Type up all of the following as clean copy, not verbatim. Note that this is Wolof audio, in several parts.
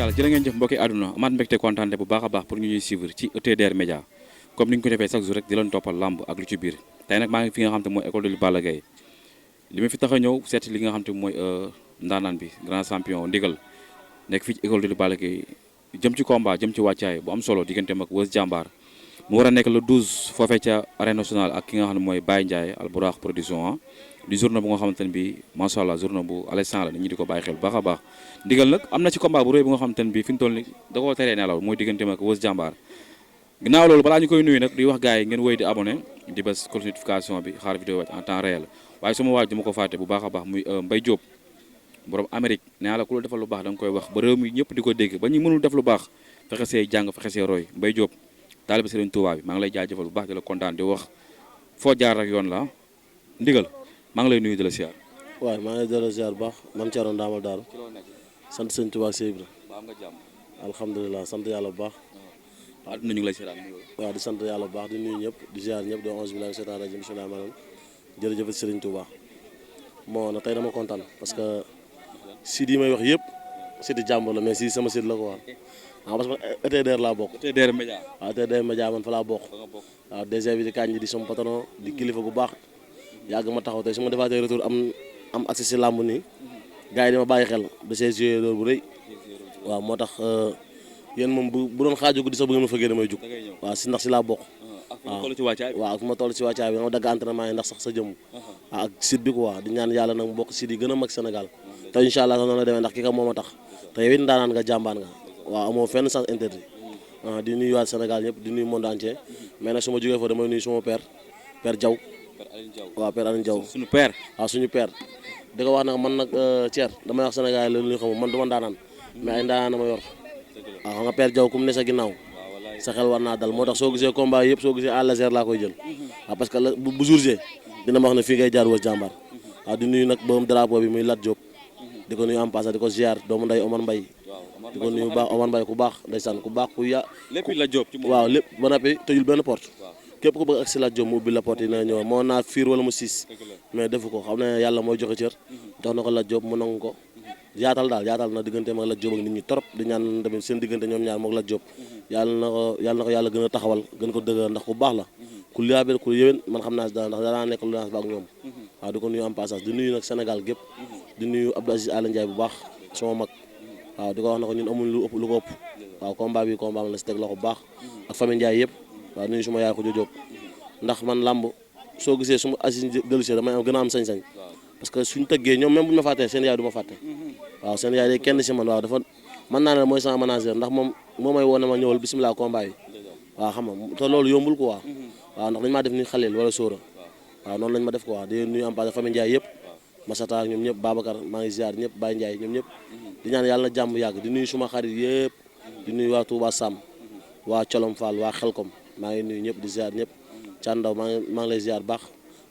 Sénégal jërë ngeen jëf mbokki àdduna amaat mbégte kontaante bu baax a baax pour ñu ñuy suivre ci ETDR Média comme ni ñu ko defee chaque jour rek di leen toppal lamb ak lu ci biir tey nag maa ngi fi nga xam te mooy école de Balla Gaye li ma fi tax a ñëw seeti li nga xam te mooy ndaanaan bi grand champion ndigal nekk fii ci école de Balla Gaye jëm ci combat jëm ci wàccaay bu am solo digganteem ak Weuz Diambar mu war a nekk le 12 foofee ca arène nationale ak ki nga xam ne mooy Baye Ndiaye Albourakh production di journée bu nga xamante ne bii macha allah journée bu alessan la nit ñi di ko bàyyi xel bu baax a baax ndigal nag am na ci combat bu rëy bu nga xamante ne bii fi mu toll ni da koo teree nelaw mooy digganteem ak Weuz Diambar ginnaaw loolu balaa ñu koy nuyu nag di wax gars yi ngeen wéy di abonné di bës notification bi xaar vidéo wàcc en temps réel waaye sama waaj du ma ko fàtte bu baax a baax muy Mbaye Diop borom Amérique nee la ku la defal lu baax da nga koy wax ba réew mi ñëpp di ko dégg ba ñu mënul def lu baax fexe see jàng fexe see roy Mbaye Diop taalibe Serigne Touba bi maa ngi lay jaajëfal bu baax di la kontaan di wax foo jaar ak yoon la ndigal maa ngi lay nuyu di la siyaar. waaw maa ngi lay delloo siyaar bu baax man Thierno Ndamal Daaru sant sëñ Touba ak Sèye Ibra. ba am nga jàmm. alhamdulilah sant yàlla bu baax. waaw adduna ñu ngi lay siyaar. waaw di sant yàlla bu baax di nuyu ñëpp di siyaar ñëpp di wax bismilaahi seytaani rajiim bismillaahi rahmaani rahiim jërëjëf Serigne Touba. moo na tey dama kontaan parce que site yi may wax yëpp site jàmbur la mais si sama site la ko wax parce que ETDR laa bokk. ETDR Média. waaw ETDR Média man fa laa bokk. waaw DG bi di Kandji di sama patron di kilifa bu baax yàgg ma taxaw tey su ma defaatee retour am accès si làmb nii gars yi dama bàyyi xel da see joué loolu bu rëy waaw moo tax yéen moom bu doon xaaju guddi sax bu ngeen ma fëggee damay jug waaw si ndax si laa bokk. waaw ak fu ma toll si wàccaay bi nga dagg entraînement yi ndax sax sa jëmm waaw ak site bi quoi di ñaan yàlla nag mbokk site yi gën a mag Sénégal te incha allah sax noonu la demee ndax ki ka moom a tax te yow it ndaanaan nga jàmbaan nga waaw amoo fenn sens interdit di nuyu waat Sénégal ñëpp di nuyu monde entier mais nag su ma jógee fa damay nuyu suma père Diaw waaw père Aline Diaw suñu père waaw suñu père di ko wax nag man nag Thier damay wax Sénégal la ñu xamul man du ma ndaanaan mais ay ndaanaan dama yor waaw xam nga père Diaw ku mu ne sa ginnaaw sa xel war naa dal moo tax soo gisee combat yëpp soo gisee à laser laa koy jël waaw parce que bu jour J dina ma wax ne fii ngay jaar Weuz Diambar waaw di nuyu nag borom drapeau bi muy Lat Diop di ko nuyu en passant di ko ziar doomu nday Omar Mbaye di ko nuyu baax Omar Mbaye ku baax ndeysaan ku baax ku lépp Lat Diop ci moom waaw lépp ba noppi tëjul benn porte képp ku bëgg ak si Lat Diop mu ubbi la porte yi na ñëw moo naa fiir wala mu siis mais defu ko xam ne yàlla mooy joxe cër jox na ko Lat Diop mu nangu ko yaatal na diggante mag Lat Diop ak nit ñi trop di ñaan tamit seen diggante ñoom ñaar mook Lat Diop yàlla na ko yàlla gën a taxawal gën ko dëgër ndax ku baax la ku liaabel ku yéwén man xam naa si dara ndax danaa nekk lu naas ba ak ñoom waaw di ko nuyu en passage di nuyu nag Sénégal gépp di nuyu Abdou Aziz Ala Ndiaye bu baax sama mag waaw di ko wax na ko ñun amuñ lu ko ëpp waaw combat bi combat la si teg la ko bu baax ak famille Ndiaye yëpp waaw nuyu suma yaay ko jóg ndax man làmb soo gisee suma Aziz dellusé damay gën a am sañ-sañ parce que suñu tëggee ñoom même bu ñu ma fàttee seen yaay du ma fàtte waaw seen yaay day kenn si man waaw dafa mën naa ne mooy sama manager ndax moom moo may woo ne ma ñëwal bisimilah combat yi waaw xam nga te loolu yombul quoi waaw ndax dañ maa def ni xaleel wala sóora waaw noonu lañ ma def quoi di nuyu en passant famille Ndiaye yëpp Masata ak ñoom ñëpp Babacar maa ngi ziar ñëpp Baye Ndiaye ñoom ñëpp di ñaan yàlla na jàmm yàgg di nuyu suma xarit yëpp di nuyu waa Touba Sam waa Colom Fall waa Xelkom maa ngi nuyu ñëpp di ziar ñëpp Thiandaw maa ngi lay ziar baax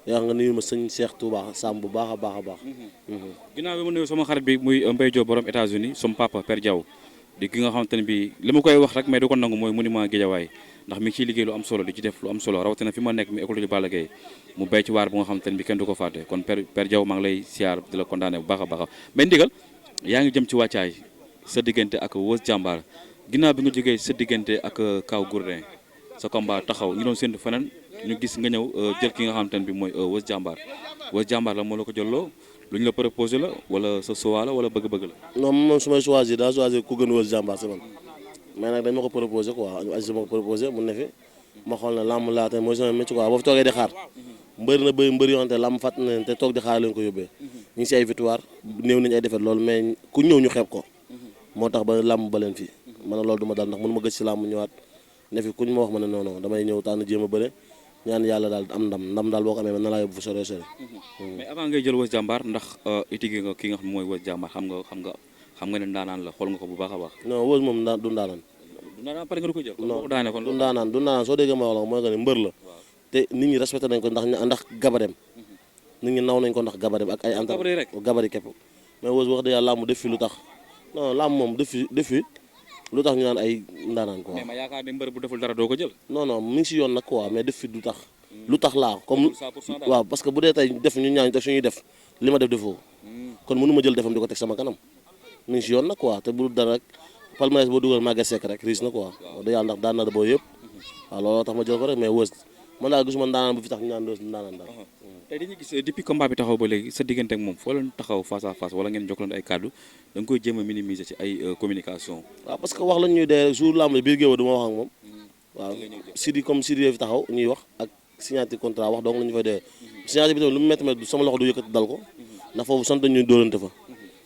yoo xam nga nuyu ma sëñ Cheikh Touba Sam bu baax a baax a baax ginnaaw bi ma nuyu sama xarit bi muy Mbaye Diop borom États-Unis sama papa Père Diaw di ki nga xamante ne bi li ma koy wax rek mais du ko nangu mooy monument Guédiawaye ndax mi ngi ciy liggéey lu am solo di ci def lu am solo rawatina fi ma nekk mi école de Balla Gaye mu béy ci waar bu nga xamante ne bi kenn du ko fàtte kon Père Diaw maa ngi lay siyaar di la kontaane bu baax a baax mais ndigal yaa ngi jëm ci wàccaay sa diggante ak Weuz Diambar ginnaaw bi nga jógee sa diggante ak Kaw Gourdin sa combat taxaw ñu doon séntu feneen ñu gis nga ñëw jël ki nga xamante ne bi mooy Weuz Diambar la moo la ko jëlloo lu ñu la proposé la wala sa choix la wala bëgg-bëgg la. non moom su may choisir daa choisir ku gën Weuz Diambar si man mais nag dañ ma ko proposé quoi Aziz ma ko proposé mu ne fi ma xool ne làmb laa te mooy sama métier quoi boo fi toogee di xaar mbër yoo xamante ne làmb fàtt na leen te toog di xaar leen ko yóbbee ñu ngi si ay victoire néew nañu ay défaite loolu mais ku ñëw ñu xeeb ko moo tax ba làmb ba leen fii man loolu du ma dal ndax mënu ma gëj si làmb ñëwaat ne fi kuñ ma wax ma ne non damay ñëw tànn jéem a bëre ñaan yàlla daal am ndam daal boo ko amee man na laa yóbbu fu sore sore mais avant ngay jël Weuz Diambar ndax itigé nga ki nga xam mooy Weuz Diambar xam nga ne ndaanaan la xool nga ko bu baax a baax. non Weuz moom du ndaanaan. du ndaanaan pare nga du ko jël. non du ndaanaan soo déggee ma wax la mooy que ne mbër la. te nit ñi respecté nañ ko ndax gabarem. nit ñi naw nañ ko ndax gabarem ak ay. gabari képp mais Weuz wax dëgg yàlla làmb def fi lu tax non làmb moom def fi lu tax ñu naan ay ndaanaan quoi. mais ma yaakaar ne mbër bu deful dara doo ko jël. non mi ngi si yoon nag quoi mais def fi du tax. lu tax laa comme waaw parce que bu dee tey def ñu ñaañ te suñuy def li ma def defoo kon mënu ma jël defam di ko teg sama kanam mi ngi si yoon nag quoi te bu dara rek palmarès boo dugal Maguette Seck rek riis na quoi da yàlla ndax daan na boo yëpp waaw looloo tax ma jël ko rek mais wës man daal gisuma ndaanaan bu fi tax ñu naan ndaanaan daal. tey dañuy gis depuis combat bi taxaw ba léegi sa diggante ak moom foo leen taxaw face à face wala ngeen jokkalante ay kàddu da nga koy jéem a minimiser ci ay communication. waaw parce que wax lañ ñuy dee jour lamb biir géew du ma wax ak moom waaw Sidi comme Sidi fi taxaw ñuy wax ak signature contrat wax donc la ñu fay dee signature bi tamit lu mu métti métti sama loxo du yëkkati dal ko ndax foofu sant ñu dóorante fa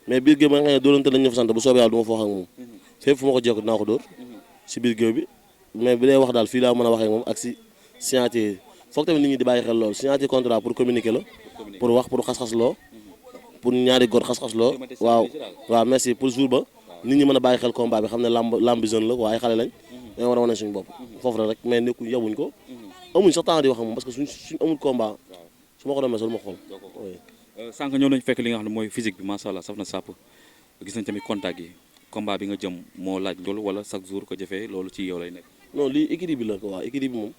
mais biir géew bi nga xam ne dóorante lañ ñu fa sant bu soobee yàlla du ma fa wax ak moom fépp fu ma ko jekku dinaa ko dóor si biir géew bi mais bi dee wax daal fii laa mën a waxee moom ak si signature foog tamit nit ñi di bàyyi xel lool signature contrat pour communiquer la pour wax pour xas-xas loo pour ñaari góor xas-xas loo waaw merci pour jour ba nit ñi mën a bàyyi xel combat bi xam ne lamb jeune la quoi ay xale lañ dañoo war a wane suñu bopp foofu la rek mais nekku yabuñ ko amuñ sax temps di wax ak moom parce que suñ amul combat su ma ko doon mesol ma xool sànq ñëw nañ fekk li nga xam ne mooy physique bi macha allah saf na sàpp gis nañ tamit contact yi combat bi nga jëm moo laaj loolu wala chaque jour ko jëfee loolu ci yow lay nekk non lii équilibre bi la quoi équilibre bi moom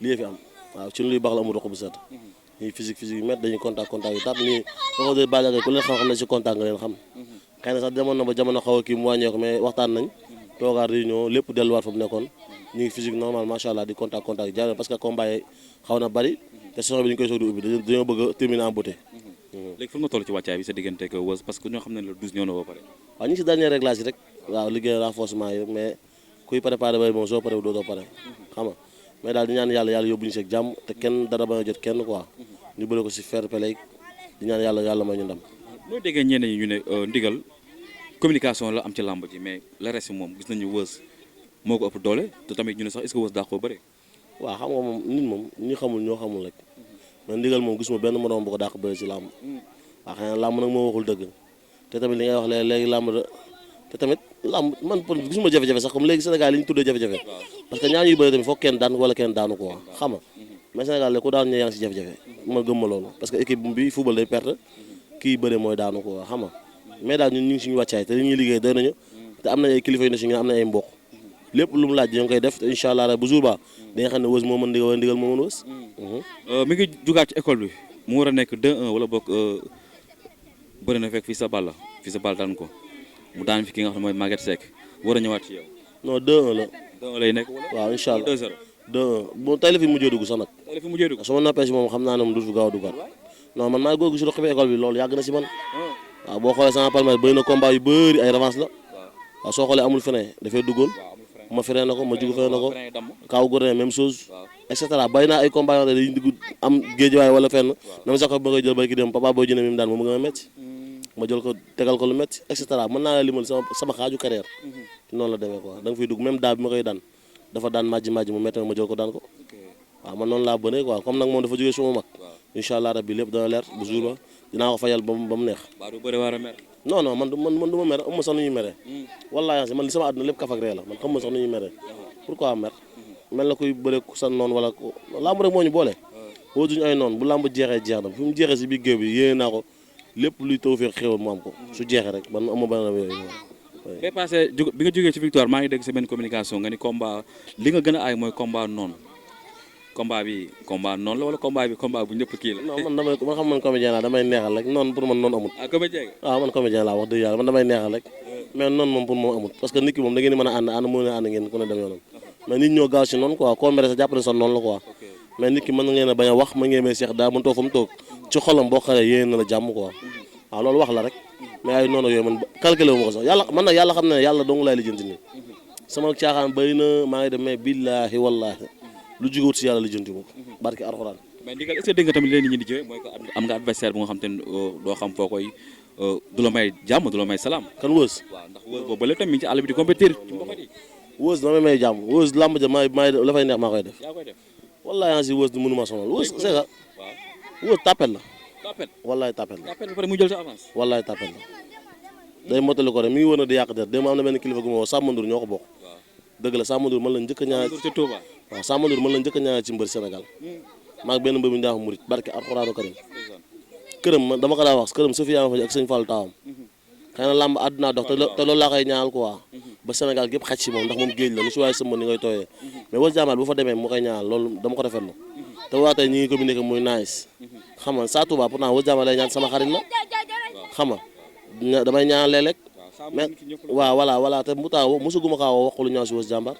lii fi am waaw ci luy baax la amul roq bu set ñii physique yu met dañuy contact yi tat nii boo de bàjjagay ku leen xam ne si contact nga leen xam xëy na sax demoon na ba jamono xaw a kii mu wàññeeku mais waxtaan nañ toogaat réunion lépp delluwaat fa mu nekkoon ñu ngi physique normal macha allah di contact yi jaaree parce que combat yi xaw na bari te saison bi dañu koy soog di ubbi dañoo bëgg a terminer en beauté. léegi fu nga toll ci wàccaay bi sa diggante ak Weuz parce que ñoo xam ne la 12 ñëw na ba pare. waaw ñu ngi si dernier réglage yi rek waaw liggéey renforcement yi mais kuy préparé bay moom soo paree dootoo pare xam nga mais daal di ñaan yàlla yóbbu ñu si ak jàmm te kenn dara ba jot kenn quoi ñu bëre ko si fair play di ñaan yàlla may ñu ndam. noo déggee ñenn ñi ñu ne ndigal communication la am ci làmb ji mais le reste moom gis nañu Weuz moo ko ëpp doole te tamit ñu ne sax est-ce que Weuz daa ko bëre. waaw xam nga moom nit moom ñi xamul ñoo xamul rek mais ndigal moom gisuma benn moroom bu ko dàq bëre si làmb waaw xëy na làmb nag moo waxul dëgg te tamit li ngay wax léegi làmb te tamit làmb man pour gisuma jafe-jafe sax comme léegi Sénégal li ñu tuddee jafe-jafe parce que ñaar ñuy bëre tamit foog kenn daan wala kenn daanu ko xam nga mais Sénégal léegi ku daan ñe yaa ngi si jafe-jafe ma gëm ma loolu parce que équipe bi football day perte kii bëre mooy daanu ko xam nga mais daal ñun ñu ngi suñu wàccaay te li ñuy liggéey doy nañu te am nañ ay kilifa yu ne si ñu am nañ ay mbokk lépp lu mu laaj ñoo ngi koy def te incha allah rek bu jour ba da nga xam ne Weuz moo mën ndigal wala ndigal moo mën Weuz. mi ngi jugaat ci école bi mu war a nekk 2-1 wala boog bëri na fekk fii sa ball daan ko mu daan fi ki nga xam ne mooy Maguette Seck war a ñëwaat ci yow. non 2-1 la. 2-1 lay nekk wala. waaw incha allah 2-0. 2-1 bon tey la fi mujjee dugg sax nag. tey la fi mujjee dugg. su ma noppee si moom xam naa ne moom du fi gaaw a duggaat non man maa ngi góorgóorlu si roq bi école bi loolu yàgg na si man. waaw boo xoolee sama palmarès bëri na combat yu bëri ay revanche la waaw soo xoolee amul frein dafay duggoon ma frein na ko ma jugu frein na ko kaaw gu même chose et cetera bàyyi naa ay combat yoo xam ne dañuy dugg am géejuwaay wala fenn même sax ba koy jël ba ki dem papa booy jëne mi mu daan moom nga ma métti ma jël ko tegal ko lu métti et cetera mën naa la limal sama xaaju carrière noonu la demee quoi da nga fiy dugg même daa bi ma koy daan dafa daan majji mu métti ma jël ko daan ko waaw man noonu laa bënee quoi comme nag moom dafa jógee suma mag incha allah rabbi lépp dana leer bu jour ba dinaa ko fayal ba mu neex. non non man du ma mer am ma sax nu ñuy meree. wallaahi man li sama àdduna lépp kaf ak ree la man xam ma sax nu ñuy meree. pourquoi mer mel na kuy bëre sa noonu wala ko làmb rek moo ñu boole. wóotuñu ay noonu bu làmb jeexee jeex na fi mu jeexee si biir géew bi yéene naa ko lépp luy taw fii xéwal mu am ko su jeexee rek man am ma benn yooyu. bi passé bi nga jógee ci victoire maa ngi dégg sa benn communication nga ni combat li nga gën a aay mooy combat noonu. combat bi combat noonu la wala combat bu ñëpp kii la. non man xam man comédien laa damay neexal rek noonu pour man noonu amut. comédien nga. waaw man comédien laa wax dëgg yàlla man damay neexal rek mais noonu moom pour moom amut parce que nit ki moom da ngeen di mën a ànd mën a ànd ngeen ku ne dem yoonam mais nit ñoo gaaw si noonu quoi koo mere sa jàpp ne sa noonu la quoi mais nit ki mën ngeen a bañ a wax mën ngeen may seex daa mën toog fa mu toog ci xolam boo xaree yéen na la jàmm quoi waaw loolu wax la rek mais ay noonu yooyu man calculé wu ma ko sax yàlla man nag yàlla xam ne yàlla dong laay lijjanti nii sama caaxaan bëri na maa ngi dem mais billaahi wallaahi lu jógewut si yàlla lijjanti ma ko barki alxuraan. mais ndigal est-ce que dégg nga tamit leen nit ñi di jëwee mooy que am nga adversaire bu nga xam te ne doo xam foo koy du la may jàmm du la may salaam. kan Weuz. waaw ndax Weuz boobu ba léegi tamit mi ngi ci àll bi di compétir ci mboqat yi. Weuz dama may jàmm Weuz làmb ja maay la fay neex maa koy def. yaa koy def wallaahi yaa ngi si Weuz du mënuma sonal Weuz c'est ça. waaw Weuz tapet la. tapet wallaahi tapet la. tapet ba pare mu jël sa avance. wallaahi tapet la day mottali ko rek mi ngi wër na di yàq der démb am na benn kilifa gu ma woo Samba Ndour ñoo ko bokk. dëgg la Samba Ndour mën la njëkk a ñaanal waaw Samba Ndour mën la njëkk a ñaanal ci mbër Sénégal maag benn mbër bu ñu daa wax murit barke alxuraanu karim këram man dama ko daa wax këram Sofiane fa ak sëñ Fall taawam xëy na làmb àdduna dox te loolu laa koy ñaanal quoi ba Sénégal gépp xaj si moom ndax moom géej la ni si waaye sëmba ni ngay tooyee mais Weuz Diamane bu fa demee mu koy ñaanal loolu dama ko rafetlu te waa tey ñi ngi communiqué muy nice xam nga saa Touba pourtant Weuz Diamane lay ñaan sama xarit la xam nga damay ñaanal léeg-léeg mais waaw voilà te mu taa mosaguma kaa wax lu ñaaw si Weuz jàmbaar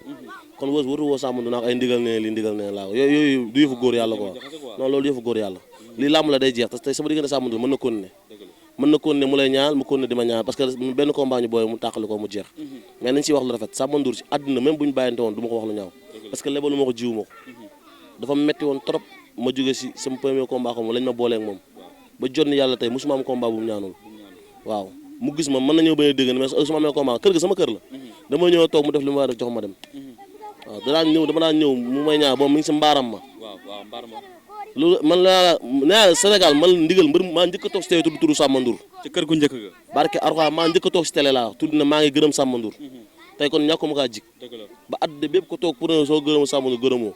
kon Weuz waru woo Samba Ndour naa ko ay ndigal ne li ndigal ne laa yooyu du yëfu góor yàlla quoi non loolu yëfu góor yàlla lii làmb la day jeex te tey sama diggante Samba Ndour mën na continuer mu lay ñaanal mu continuer di ma ñaanal parce que benn combat ñu booy mu tàqali ko mu jeex mais nañ ciy wax lu rafet Samba Ndour ci àdduna même bu ñu bàyyante woon du ma ko wax lu ñaaw parce que lebalu ma ko jiwu ma ko dafa metti woon trop ma jóge si sama premier combat xam lañ ma booleeg moom ba jot ni yàlla tey mosuma am combat bu mu ñaanul waaw mu gis ma mën na ñëw bañ a dégg mais su ma amee combat kër ga sama kër la dama ñëw toog mu def li ma war a def jox ma dem waaw dama daan ñëw mu may ñaar boobu mi ngi si mbaaram ma loolu man la nee Sénégal man ndigal mbër maa njëkk a toog si télé tudd turu Samba Ndour ci kër gu njëkk ga barke Arxuraan maa njëkk a toog si télé laa tudd na maa ngi gërëm Samba Ndour tey kon ñàkkuma kaa jik ba àdduna bépp ko toog pour ne soo gërëm Samba Ndour gërëmoo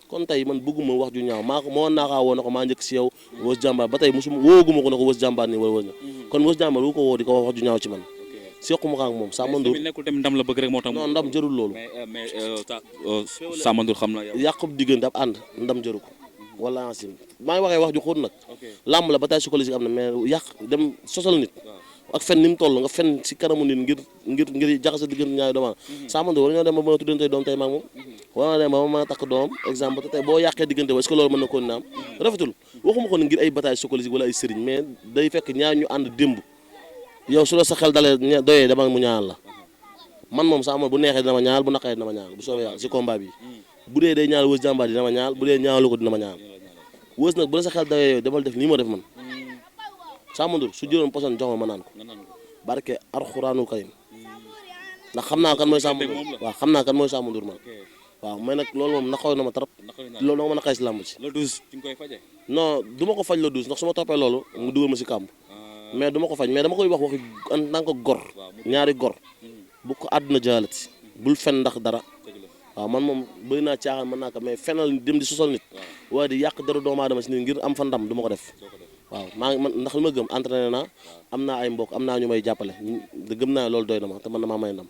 kon tey man bëgguma wax ju ñaaw maa ko moo naa kaa woo na ko maa njëkk si yow Weuz jàmbaar ba tey musuma wooguma ko na ko Weuz jàmbaar nii wala wala kon Weuz jàmbaar bu ko woo di ko wax ju ñaaw ci man sequma ko ak moom Samba Ndour nekkul tamit ndam la bëgg rek moo tax non ndam jërul loolu mais Samba Ndour xam na yow yàqub diggante ab ànd ndam jëru ko wala ancim maa ngi waxee wax ju xóot nag làmb la bataille psychologique am na mais yàq dem sosal nit ak fen ni mu toll nga fen si kanamu nit ngir jaxase diggante ñaari doom Samba Ndour war ñoo dem ba mën a tuddante doom tey maag moom war na dem ba ma mën a takk doomam exemple te tey boo yàqee diggante ba est-ce que loolu mën na ko naam rafetul waxuma ko ne ngir ay bataille psychologique wala ay sëriñ mais day fekk ñaar ñu ànd démb yow su la sa xel dalee doyee dama mu ñaanal la man moom Samba bu neexee dina ma ñaanal bu naqaree dina ma ñaanal bu soobee yàlla si combat bi bu dee day ñaanal Weuz jàmbaar dina ma ñaanal bu dee ñaanalu ko dina ma ñaanal Weuz nag bu la sa xel dawee yow demal def nii ma def man Samba Ndour su jëloon poson jox ma naan ko barke Alxuraanul Karim ndax xam naa kan mooy Samba Ndour waaw xam naa kan mooy Samba Ndour man waaw mais nag loolu moom naqaw na ma trop loolu danga mën a xëy si làmb ci non du ma ko faj la douze ndax su ma toppee loolu mu dugal ma si kàmb mais du ma ko faj mais dama koy wax waxi en tant que gor ñaari gor bu ko àdduna jaalati bul fen ndax dara waaw man moom bëri naa caaxaan mën naa ko mais fenal dem di sosal nit waaye di yàq dara doomu aadama si nit ngir am fa ndam du ma ko def waaw maa ngi man ndax li ma gëm entraîné naa am naa ay mbokk am naa ñu may jàppale gëm naa loolu doy na ma te man damaa may ndam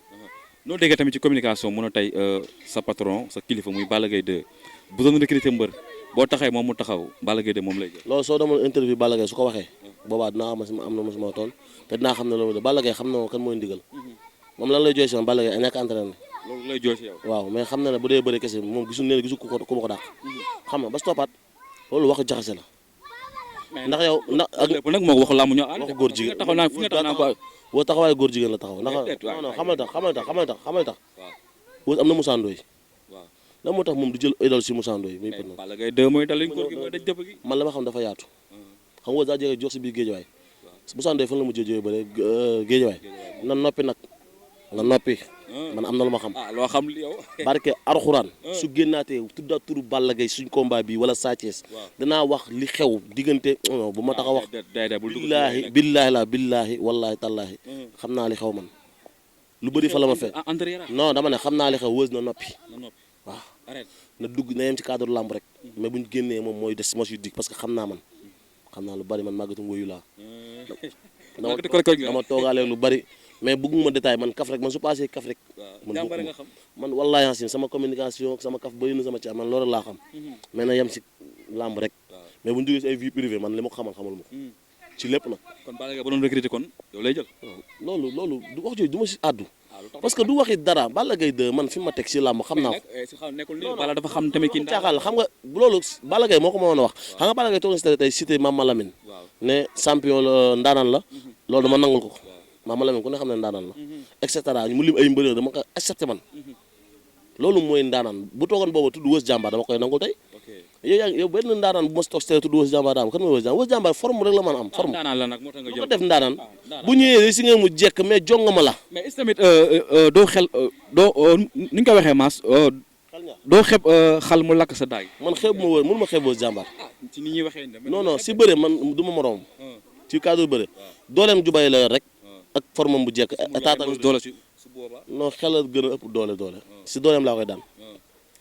noo déggee tamit ci communication mun a tey sa patron sa kilifa muy Balla Gaye 2 bu doon recruter mbër boo taxee moom mu taxaw Balla Gaye 2 moom lay jël loolu soo demoon interview Balla Gaye su ko waxee boobaa dinaa xam am na mosuma tool te dinaa xam ne loolu Balla Gaye xam na kan mooy ndigal moom lan lay jooy si man Balla Gaye a ñàkk entraîné loolu lay jooy si yow waaw mais xam na ne bu dee bëri kese moom gisul ne gisul ku ma ko dàq xam nga ba si toppaat loolu waxu jaxase la ndax yow ndax ak nag moo waxu làmb ñoo ànd waxu góor jigéen taxaw naa fi nga taxaw naa ko boo taxawaay góor jigéen la taxaw ndax non xamal tax Weuz am na Moussa Ndoye lan moo tax moom du jël idole si Moussa Ndoye muy pël Balla Gaye 2 mooy dal góor gi mooy daj dëpp gi man la ma xam dafa yaatu xam nga Weuz daa jege jox si biir géejawaay Moussa Ndoye fan la mujjee jógee bëre géejawaay na noppi nag nga noppi man am na lu ma xam loo xam li yow barke Alxuraan su génnaatee tuddaat turu Balla Gaye suñ combat bi wala Sa Thiès danaa wax li xew diggante non bu ma tax a wax billaahi wallaahi tallaahi xam naa li xew man lu bëri fa la ma fekk non dama ne xam naa li xew Weuz na noppi waaw na dugg na yem ci cadre lamb rek mais buñ génnee moom mooy des ma si dig parce que xam naa lu bari man màggatum woyu laa dama toogaale lu bari mais bëgguma détail man kaf rek man su passé kaf rek man wallaahi asim sama communication sama kaf bëri na sama ci man loolu laa xam mais na yem ci lamb rek mais buñ duggee si ay vie privée man li ma ko xamal ma ko ci lépp nag kon Balla Gaye ba doon recruter kon yow lay jël loolu du wax jooju du ma si àddu parce que du waxi dara Balla Gaye 2 man fi ma teg si làmb xam naa ko Balla dafa xam tamit kii caaxaan la xam nga loolu Balla Gaye moo ko mënoon a wax xam nga Balla Gaye toog na si tey cité Mama Lamine ne champion la ndaanaan la loolu dama nangul ko Mama Lamine ku ne xam ne ndaanaan la et cetera mu lim ay mbër dama ko accepté man loolu mooy ndaanaan bu toogoon boobu tudd Weuz jàmbaar dama koy nangul tey yow benn ndaanaan bu ma si toog si tey tudd Weuz jàmbaar daam kan mooy Weuz jàmbaar forme rek la mën a am forme ko def ndaanaan bu ñëwee si nga mu jekk mais jongama la mais est tamit doo xel doo ni nga ko waxee maas doo xeeb xal mu lakk sa daay man xeeb ma Weuz mënu ma xeeb Weuz jàmbaar ci ni ñuy waxee non si bëre man du ma moroom ci cadre bëre dooleem ju bay la yor rek ak formam bu jekk état doole si boobaa non xel a gën a ëpp doole si dooleem laa koy daan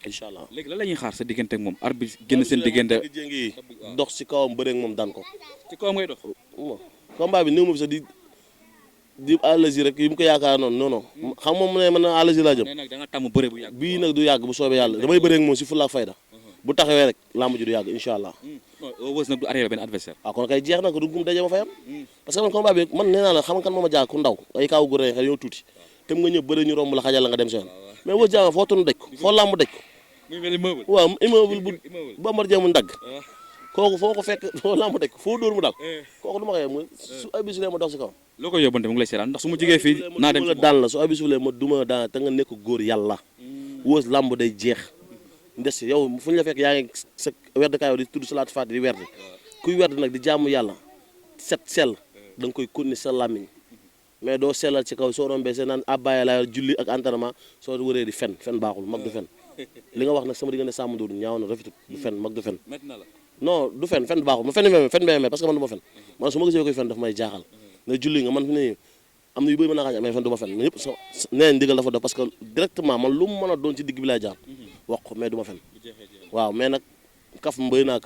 incha allah léegi lan la ñuy xaar sa diggante ak moom arbitre génn seen diggante jéngi dox si kawam bëre ak moom daan ko ci kawam ngay dox combat bi néew ma fi sax di àllasi rek yi mu ko yaakaar noonu non xam moom mu ne man àllasi laa jëm nag da nga tàmm bëre bu yàgg bii nag du yàgg bu soobee yàlla damay bëre ak moom si fulla ak fayda bu taxawee rek lamb ji du yàgg incha allah. Weuz nag du arrière benn adversaire. waaw kon kay jeex na ko dugum daje ma fay am. parce que man combat bi man nee naa la xam nga kan moo ma jaar ku ndaw ay kaaw gu rëy xel yow tuuti te nga ñëw bëri ñu romb la xajal la nga dem seen mais Weuz Diama foo tunu daj ko foo lamb daj ko. muy mel ni meuble. waaw immeuble bu Bombardier mu ndagg kooku foo ko fekk foo lamb daj ko foo dóor mu dal kooku du ma xëyee mu su ay bisulee ma dox si kaw. loo koy yóbbante mu ngi lay seetaan ndax su ma jigee fii naa dem la daan la su ay bisulee ma duma daan te nga nekk góor yàlla. Weuz lamb day jeex ndes yow fu ñu la fekk yaa ngi sa werd kaayoo di tudd salaatu faati di werd kuy werd nag di jaamu yàlla set sell da nga koy continuer sa làmmiñ mais doo sellal ci kaw soo rombee seen naan abbaaya la julli ak entraînement soo wëree di fen baaxul mag du fen li nga wax nag sama diggante Samba Ndour ñaaw na rafetut du fen mag du fen non du fen baaxul ma fen bee parce que man du ma fen man su ma gisee koy fen daf may jaaxal nga julli nga man fi ne am na yu bëri mën naa xañ mais fen du ma fen ñëpp so neen ndigal dafa def parce que directement man lu mu mën a doon ci digg bi laay jaar wax ko mais du ma fen waaw mais nag kaf bëri naa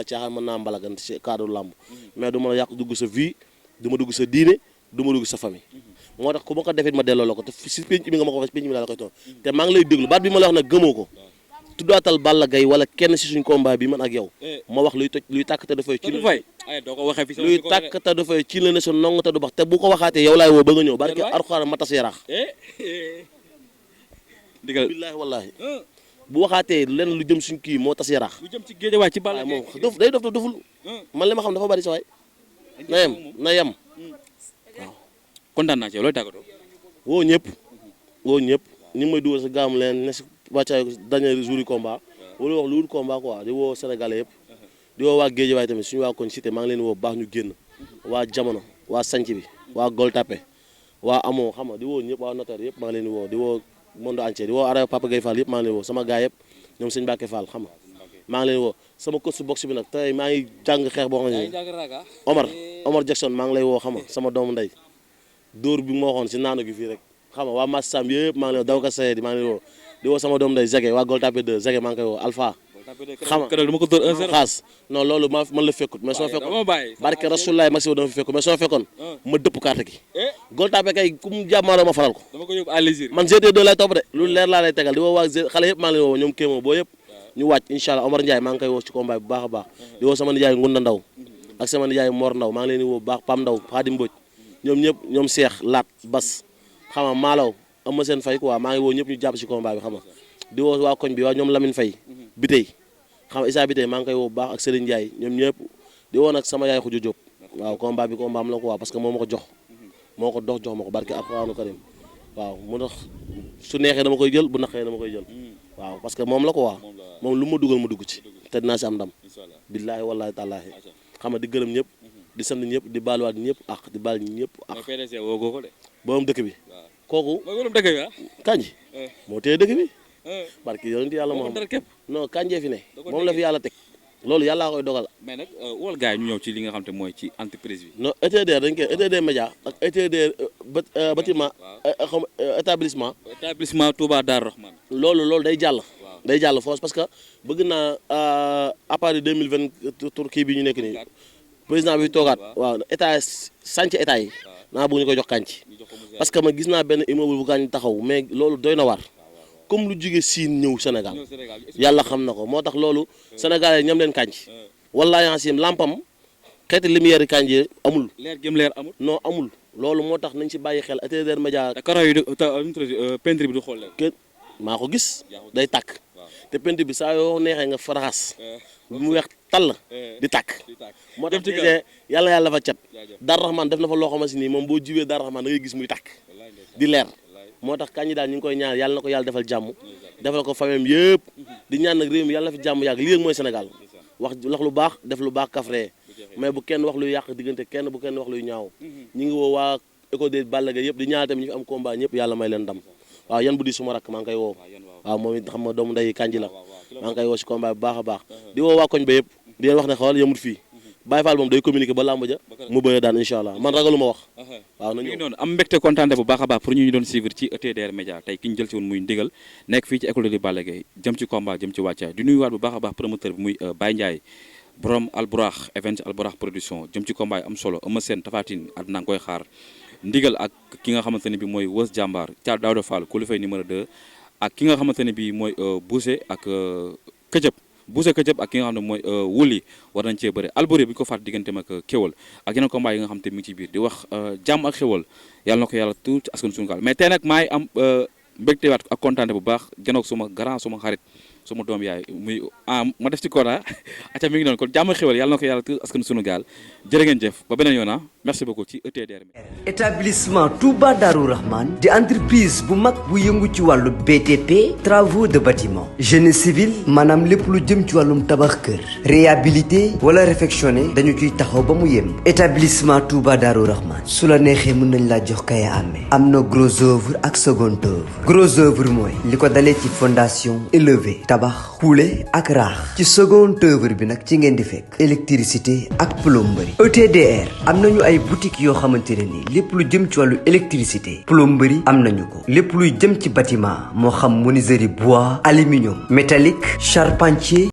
caaxaan mën naa mbalagan ci cadre làmb mais du mën a yàq dugg sa vie du ma dugg sa diine du ma dugg sa famille moo tax ku ma ko defit ma delloo la ko te si pénc mi nga ma ko wax pénc mi laa la koy toon te maa ngi lay déglu baat bi ma la wax nag gëmoo ko tuddaatal Balla Gaye wala kenn si suñ combat bi man ak yow ma wax luy tàkk te dafay ci luy tàkk te dafay ci la ne sa nong te du bax te bu ko waxaatee yow laay woo ba nga ñëw barke Alxuraan ma tas yaraax digal billaahi wallaahi bu waxaatee lenn lu jëm suñ kii moo tas yaraax lu jëm ci géejawaay ci Balla moom day dof doful man li ma xam dafa bari sa waay na yem waaw kontaan naa ci yow looy tàggatoo woo ñëpp ñu ngi may dugal sa gaamu leen ne si wàccaay dernier jour yi combat wala wax lu wul combat quoi di woo Sénégalais yëpp di woo waa Géejawaay tamit suñu waa koñ cité maa ngi leen woo baax ñu génn waa jamono waa sanc bi waa Gol Tapé waa amoo xam nga di woo ñëpp waa notaire yëpp maa ngi leen woo di woo monde entier di woo ara Papa Gueye Fall yëpp maa ngi leen woo sama gaay yëpp ñoom sëñ Mbacke Fall xam nga maa ngi leen woo sama coach box bi nag tey maa ngi jàng xeex boo xam ne Omar Jackson maa ngi lay woo xam nga sama doomu ndey dóor bi moo waxoon si naano gi fii rek xam nga waa Mass Sam yëpp maa ngi lay woo daw ka saye di maa ngi lay woo di woo sama doomu ndey Zege waa Gol Tapé 2 Zege maa ngi koy woo Alpha xam nga xaas non loolu man la fekkut mais soo fekkoon barke Rasulaay mag si dama fi fekku mais soo fekkoon ma dëpp carte gi Gol Tapé kay ku mu jàmmaaroo ma faral ko man GT2 lay topp de lu leer laa lay tegal di woo waa xale yëpp maa ngi leen woo ñoom kéemoo boo yëpp ñu wàcc incha allah Omar Ndiaye maa ngi koy woo ci combat bu baax a baax di woo sama nijaay Ngunda Ndaw ak sama nijaay Mor Ndaw maa ngi leen di woo bu baax Pam Ndaw Xaadim Mbodj ñoom ñëpp ñoom Cheikh Laat Bas xam nga Malaw am ma seen fay quoi maa ngi woo ñëpp ñu jàpp ci combat bi xam nga di woo waa koñ bi waa ñoom Lamine Faye Bitey xam nga Issa Bitey maa ngi koy woo bu baax ak Serigne Ndiaye ñoom ñëpp di woo nag sama yaay Xuju Diop waaw combat bi combat am la quoi parce que moo ma ko jox moo ko dox jox ma ko barke Alxuraanu Karim waaw mu tax su neexee dama koy jël bu naqee dama koy jël waaw parce que moom la quoi moom lu ma dugal ma dugg ci te dinaa si am ndam billaahi wallaahi taalaahi xam nga di gërëm ñëpp di sant ñëpp di baaluwaat ñëpp ak di baal ñëpp ak borom dëkk bi kooku kanji moo téye dëkk bi barki yonent yàlla moo xam non kanjee fi ne moom la fi yàlla teg loolu yàllaa koy dogal mais nag wol gars yi ñu ñëw ci li nga xam te mooy ci entreprise bi non ETDR dañ koy ETDR média ak ETDR bâtiment xam établissement Touba Darou Rahman loolu day jàll force parce que bëgg naa à partir de 2020 kii bi ñu nekk nii président bi toogaat waaw état sànc état yi naa bëgg ñu koy jox kànc parce que ma gis naa benn immeuble bu gaañ taxaw mais loolu doy na waar comme lu jóge Siin ñëw Sénégal yàlla xam na ko moo tax loolu Sénégalais ñam leen kànc wallaahi asim lampam xeeti lumière yi kànc yi amul leer amul non amul loolu moo tax nañ ci bàyyi xel ETDR média karo yi peinture bi du xool kenn maa ko gis day tàkk te peinture bi saa yoo neexee nga faraxas bu mu weex tàll di tàkk moo tax yàlla dafa cat Darou Rahman def na fa loo xamante ni moom boo jiwee Darou Rahman da ngay gis muy tàkk di leer moo tax kañ daal ñu ngi koy ñaan yàlla na ko yàlla defal jàmm defal ko famem yëpp di ñaan nag réew mi yàlla na fi jàmm yàgg lii mooy Sénégal wax lu baax def lu baax kafree mais bu kenn wax luy yàq diggante kenn bu kenn wax luy ñaaw ñi ngi woo waa école de Balla Gaye yëpp di ñaan tamit ñu fi am combat ñëpp yàlla may leen ndam waaw yan bu di suma rakk maa ngi koy woo waaw moom it xam nga doomu nday kanji la maa ngi koy woo si combat bu baax a baax di woo waa koñ ba yëpp di leen wax ne xool yëmut fii Baye Fall moom day communiquer ba làmb ja mu bëre daan incha allah man ragalu ma wax waaw na ñëw noonu am mbégte kontaante bu baax a baax pour ñu doon suivre ci ETDR Média tey ki ñu jël si woon muy ndigal nekk fii ci école de Balla Gaye jëm ci combat jëm ci wàccaay di nuyuwaat bu baax a baax promoteur bi muy Baye Ndiaye borom Alburax event Alburax production jëm ci combat yi am solo Eumeu Sène Tapha Tine àdduna nga koy xaar ndigal ak ki nga xamante ne bi mooy Weuz Diambar Thiat Daouda Fall Coulifay numéro 2 ak ki nga xamante ne bi mooy Bousse ak Këcëb Boucher Ketchup ak ki nga xam ne mooy Wuli war nañ cee bëre Alboury bu ñu ko fàtt digganteem ak Kéwal ak yeneen combat yi nga xam te mi ngi ci biir di wax jàmm ak xéwal yàlla na ko yàlla tuuti askan suñu gaal mais tey nag maa ngi am mbégte waat ak kontaante bu baax janoog suma grand suma xarit suma doom yaay muy ma def ci koona aca mi ngi noonu kon jàmm ak xéwal yàlla na ko yàlla tuuti askan suñu gaal jërë ngeen jëf ba beneen yoon merci beaucoup ci ETDR. établissement Touba Darou Rahman di entreprise bu mag bu yëngu ci wàllu BTP travaux de bâtiment génie civil maanaam lépp lu jëm ci wàllum tabax kër réhabilité wala réfectionné dañu ciy taxaw ba mu yem. établissement Touba Darou Rahman su la neexee mën nañ laa jox kaya amee am na gros œuvre ak second œuvre gros œuvre mooy li ko dalee ci fondation élevé tabax xuule ak raax ci second œuvre bi nag ci ngeen di fekk électricité ak plomberie. ETDR am nañu ay boutique yoo xamante ne ni lépp lu jëm ci wàllu électricité plomberie am nañu ko lépp luy jëm ci bâtiment moo xam menuiserie bois aluminium métallique charpentier